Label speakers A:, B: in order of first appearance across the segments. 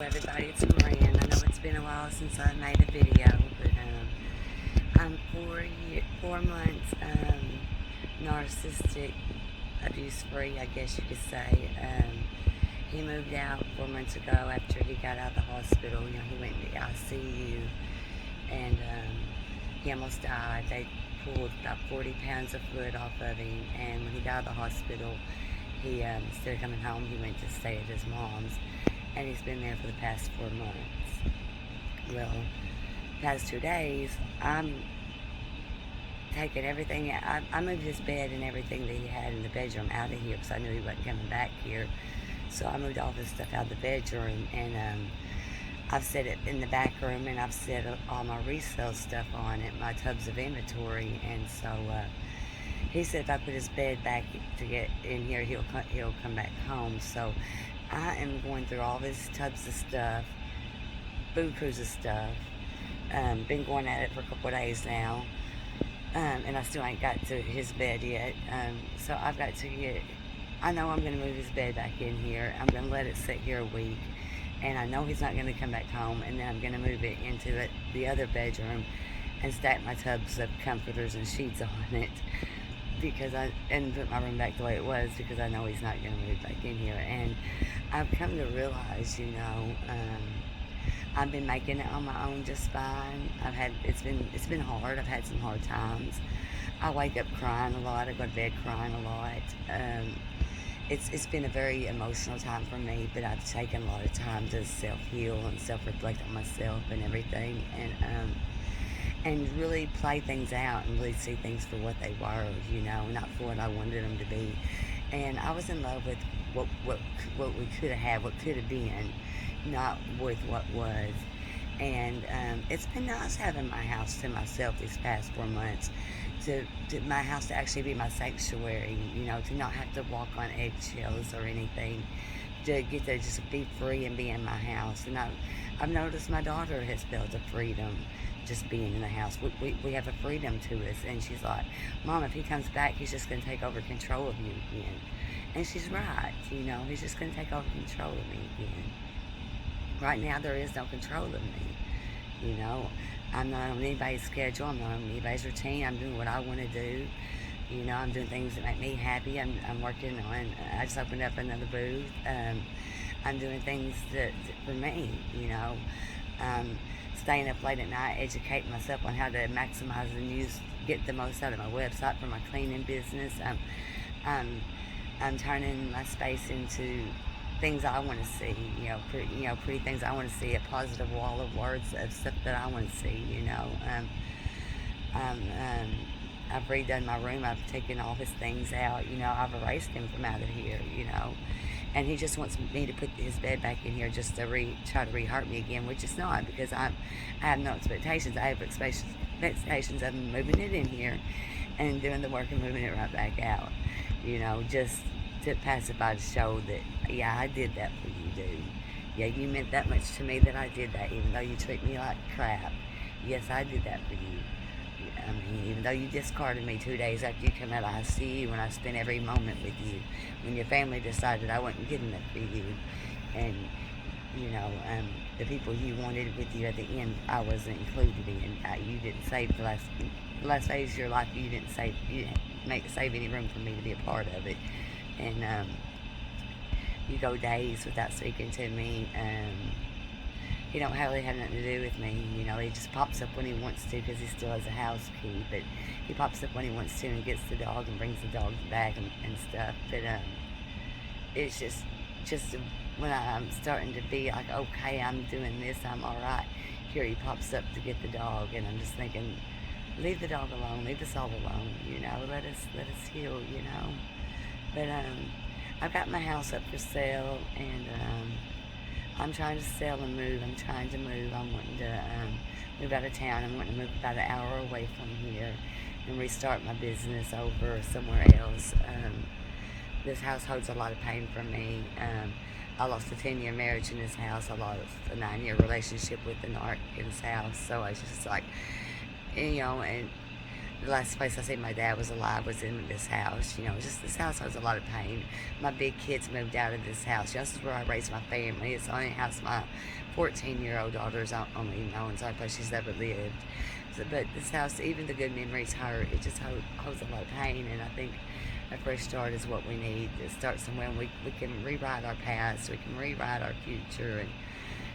A: Everybody, it's Maria. I know it's been a while since I made a video, but I'm 4 months narcissistic, abuse free, I guess you could say. He moved out 4 months ago after he got out of the hospital. He went into the ICU and he almost died. They pulled about 40 pounds of fluid off of him, and when he got out of the hospital, he instead of coming home, he went to stay at his mom's. And he's been there for the past 4 months. Well, past 2 days, I'm taking everything out. I moved his bed and everything that he had in the bedroom out of here because I knew he wasn't coming back here. So I moved all this stuff out of the bedroom, and I've set it in the back room, and I've set all my resale stuff on it, my tubs of inventory. And so he said if I put his bed back to get in here, he'll come back home. So I am going through all these tubs of stuff, food cruise of stuff. Been going at it for a couple of days now, and I still ain't got to his bed yet. So I've got to get. I know I'm going to move his bed back in here. I'm going to let it sit here a week, and I know he's not going to come back home. And then I'm going to move it into the other bedroom and stack my tubs of comforters and sheets on it. And put my room back the way it was because I know he's not going to move back in here. And I've come to realize, I've been making it on my own just fine. It's been hard. I've had some hard times. I wake up crying a lot. I go to bed crying a lot. It's been a very emotional time for me, but I've taken a lot of time to self-heal and self-reflect on myself and everything. And really play things out and really see things for what they were, not for what I wanted them to be. And I was in love with what we could have had, what could have been, not with what was. And it's been nice having my house to myself these past 4 months, to my house to actually be my sanctuary, to not have to walk on eggshells or anything, to get to just be free and be in my house. And I've noticed my daughter has felt a freedom just being in the house. We have a freedom to us, and she's like, Mom, if he comes back, he's just going to take over control of you again. And she's right, he's just going to take over control of me again. Right now, there is no control of me, I'm not on anybody's schedule, I'm not on anybody's routine, I'm doing what I want to do, I'm doing things that make me happy. I'm working on, I just opened up another booth, I'm doing things for me, staying up late at night, educating myself on how to maximize and get the most out of my website for my cleaning business. I'm turning my space into things I want to see, pretty things I want to see, a positive wall of words of stuff that I want to see, I've redone my room. I've taken all his things out, I've erased him from out of here, and he just wants me to put his bed back in here just to try to re-hurt me again, which is not, because I have no expectations. I have expectations of moving it in here and doing the work and moving it right back out, just to pacify, to show that, yeah, I did that for you, dude. Yeah, you meant that much to me that I did that, even though you treat me like crap. Yes, I did that for you. Even though you discarded me 2 days after you come out of ICU, when I spent every moment with you, when your family decided I wasn't good enough for you, and the people you wanted with you at the end, I wasn't included in. You didn't save the last phase of your life. You didn't save any room for me to be a part of it, and you go days without speaking to me. He don't hardly have nothing to do with me, he just pops up when he wants to because he still has a house key, but he pops up when he wants to and gets the dog and brings the dog back and stuff, but it's just when I'm starting to be like, okay, I'm doing this, I'm alright, here he pops up to get the dog, and I'm just thinking, leave the dog alone, leave us all alone, let us heal, but I've got my house up for sale, and I'm trying to sell and move. I'm trying to move. I'm wanting to move out of town. I'm wanting to move about an hour away from here and restart my business over somewhere else. This house holds a lot of pain for me. I lost a 10-year marriage in this house. I lost a 9-year relationship with the narc in this house. So I was just like, and The last place I seen my dad was alive was in this house. You know, just this house has a lot of pain. My big kids moved out of this house. This is where I raised my family. It's the only house my 14-year-old daughter's only known. It's the only place she's ever lived. So, but this house, even the good memories hurt. It just holds a lot of pain, and I think a fresh start is what we need. To start somewhere, and we can rewrite our past. We can rewrite our future,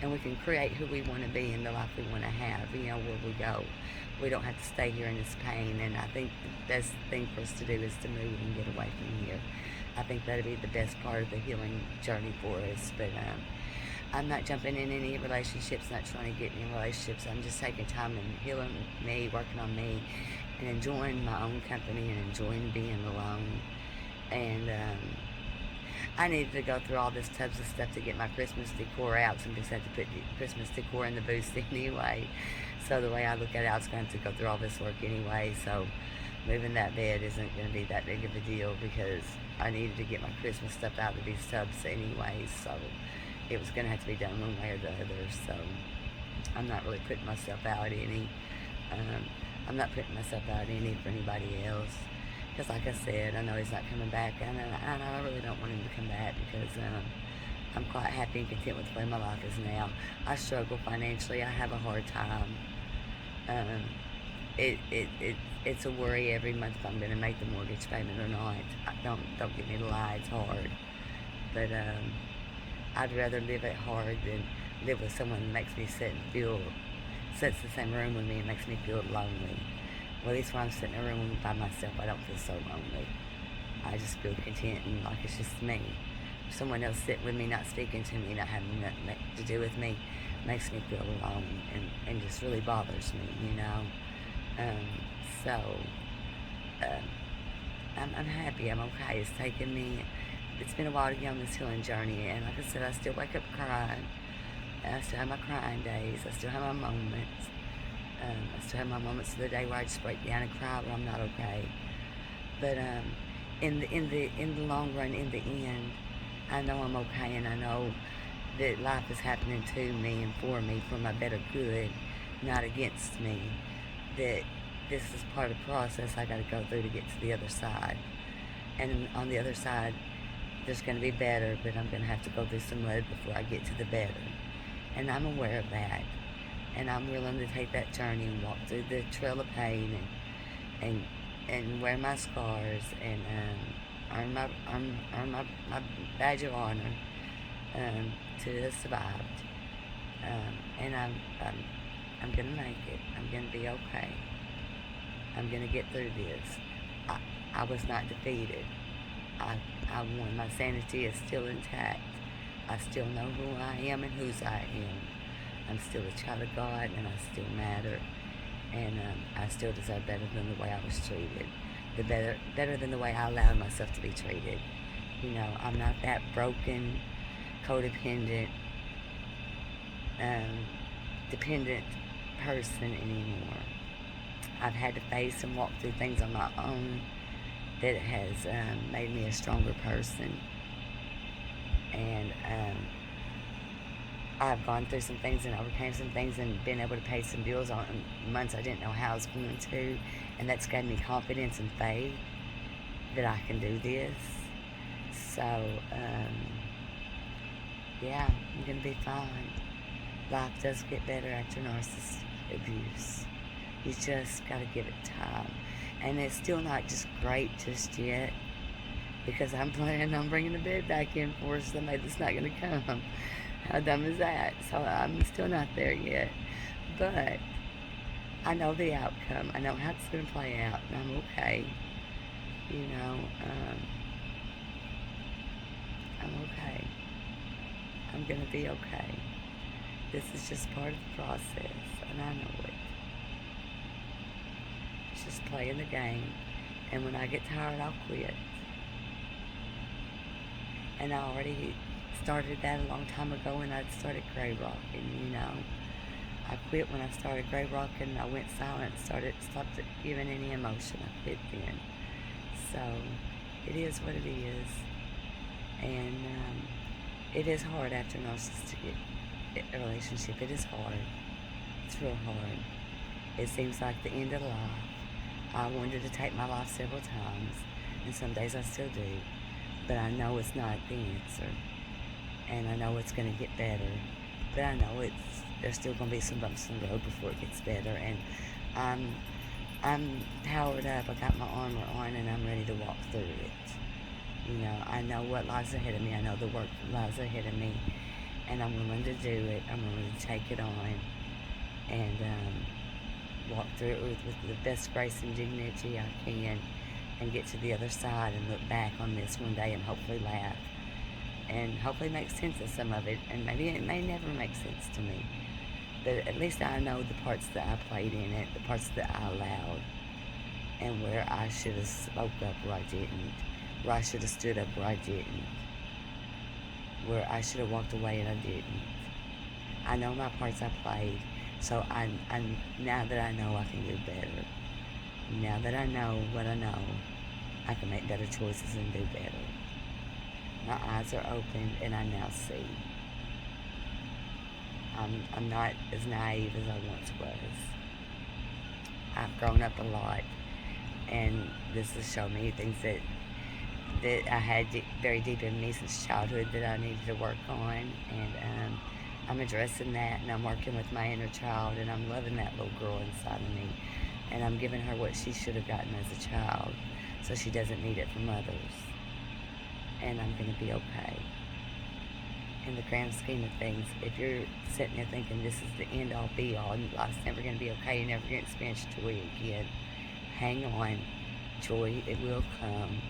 A: and we can create who we want to be and the life we want to have, you know, where we go. We don't have to stay here in this pain, and I think the best thing for us to do is to move and get away from here. I think that'll be the best part of the healing journey for us, but I'm not jumping in any relationships, not trying to get any relationships. I'm just taking time and healing me, working on me, and enjoying my own company and enjoying being alone. And I needed to go through all this tubs of stuff to get my Christmas decor out. So I just had to put the Christmas decor in the booth anyway. So the way I look at it, I was going to go through all this work anyway. So moving that bed isn't going to be that big of a deal because I needed to get my Christmas stuff out of these tubs anyway. So it was going to have to be done one way or the other. So I'm not really putting myself out any. I'm not putting myself out any for anybody else. Because like I said, I know he's not coming back, and I really don't want him to come back because I'm quite happy and content with the way my life is now. I struggle financially. I have a hard time. It's a worry every month if I'm going to make the mortgage payment or not. Don't get me to lie, it's hard. But I'd rather live it hard than live with someone that makes me sits in the same room with me and makes me feel lonely. Well, at least when I'm sitting in a room by myself, I don't feel so lonely. I just feel content and like it's just me. Someone else sitting with me, not speaking to me, not having nothing to do with me, makes me feel alone and just really bothers me, you know. I'm happy, I'm okay. It's been a while to get on this healing journey, and like I said, I still wake up crying. I still have my crying days. I still have my moments. I still have my moments of the day where I just break down and cry when I'm not okay. But in the long run, in the end, I know I'm okay, and I know that life is happening to me and for my better good, not against me. That this is part of the process I got to go through to get to the other side. And on the other side, there's going to be better, but I'm going to have to go through some mud before I get to the better. And I'm aware of that. And I'm willing to take that journey and walk through the trail of pain and wear my scars and earn my badge of honor to have survived. And I'm gonna make it. I'm gonna be okay. I'm gonna get through this. I was not defeated. I won. My sanity is still intact. I still know who I am and whose I am. I'm still a child of God, and I still matter, and I still deserve better than the way I was treated, better than the way I allowed myself to be treated. You know, I'm not that broken, codependent, dependent person anymore. I've had to face and walk through things on my own that has made me a stronger person, and I've gone through some things and overcame some things and been able to pay some bills on months I didn't know how I was going to, and that's given me confidence and faith that I can do this. So, yeah, I'm going to be fine. Life does get better after narcissistic abuse. You just got to give it time. And it's still not just great just yet, because I'm planning on bringing the bed back in for somebody that's not going to come. How dumb is that? So I'm still not there yet. But I know the outcome. I know how it's going to play out, and I'm okay. You know, I'm okay. I'm going to be okay. This is just part of the process, and I know it. It's just playing the game, and when I get tired, I'll quit. And I already started that a long time ago when I started gray rocking, you know. I quit when I started gray rocking. I went silent, stopped giving any emotion. I quit then. So it is what it is. And it is hard after a narcissistic relationship. It is hard. It's real hard. It seems like the end of life. I wanted to take my life several times, and some days I still do, but I know it's not the answer, and I know it's going to get better, but I know there's still going to be some bumps in the road before it gets better, and I'm powered up. I got my armor on, and I'm ready to walk through it. You know, I know what lies ahead of me. I know the work that lies ahead of me, and I'm willing to do it. I'm willing to take it on, and walk through it with the best grace and dignity I can, and get to the other side and look back on this one day and hopefully laugh, and hopefully make sense of some of it. And maybe it may never make sense to me, but at least I know the parts that I played in it, the parts that I allowed, and where I should have spoke up where I didn't, where I should have stood up where I didn't, where I should have walked away and I didn't. I know my parts I played, so I now that I know I can do better. Now that I know what I know, I can make better choices and do better. My eyes are opened and I now see. I'm not as naive as I once was. I've grown up a lot, and this has shown me things that I had very deep in me since childhood that I needed to work on, and I'm addressing that, and I'm working with my inner child, and I'm loving that little girl inside of me, and I'm giving her what she should have gotten as a child, so she doesn't need it from others, and I'm going to be okay. In the grand scheme of things, if you're sitting there thinking this is the end all be all and life's never going to be okay, you're never going to experience joy again, hang on. Joy, it will come.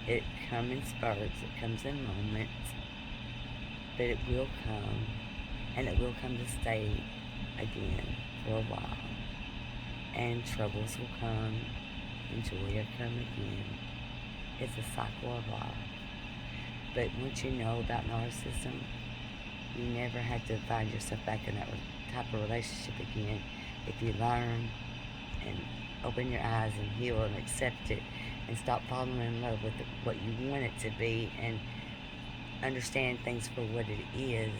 A: It comes in spurts, it comes in moments, but it will come, and it will come to stay again for a while. And troubles will come, and joy will come again. It's a cycle of life. But once you know about narcissism, you never have to find yourself back in that type of relationship again. If you learn and open your eyes and heal and accept it, and stop falling in love with what you want it to be, and understand things for what it is,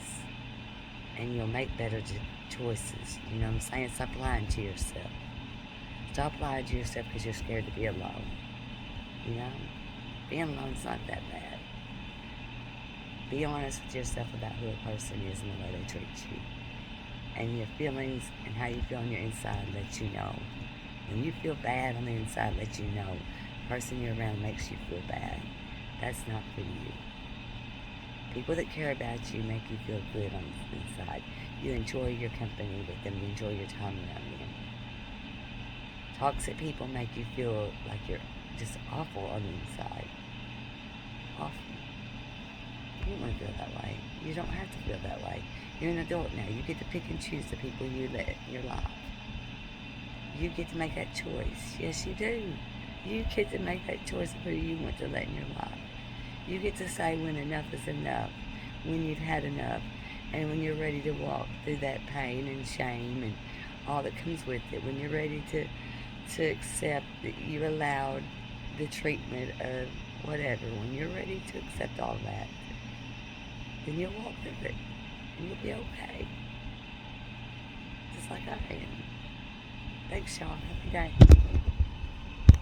A: and you'll make better choices. You know what I'm saying? Stop lying to yourself. Stop lying to yourself because you're scared to be alone. You know? Being alone's not that bad. Be honest with yourself about who a person is and the way they treat you. And your feelings and how you feel on your inside let you know. When you feel bad on the inside, let you know. The person you're around makes you feel bad. That's not for you. People that care about you make you feel good on the inside. You enjoy your company with them. You enjoy your time around them. Toxic people make you feel like you're just awful on the inside. Awful. You don't want to feel that way. You don't have to feel that way. You're an adult now. You get to pick and choose the people you let in your life. You get to make that choice. Yes, you do. You get to make that choice of who you want to let in your life. You get to say when enough is enough, when you've had enough, and when you're ready to walk through that pain and shame and all that comes with it. When you're ready to accept that you're allowed the treatment of whatever. When you're ready to accept all that, then you'll walk through it, and you'll be okay. Just like I am. Thanks, y'all. Have a good day.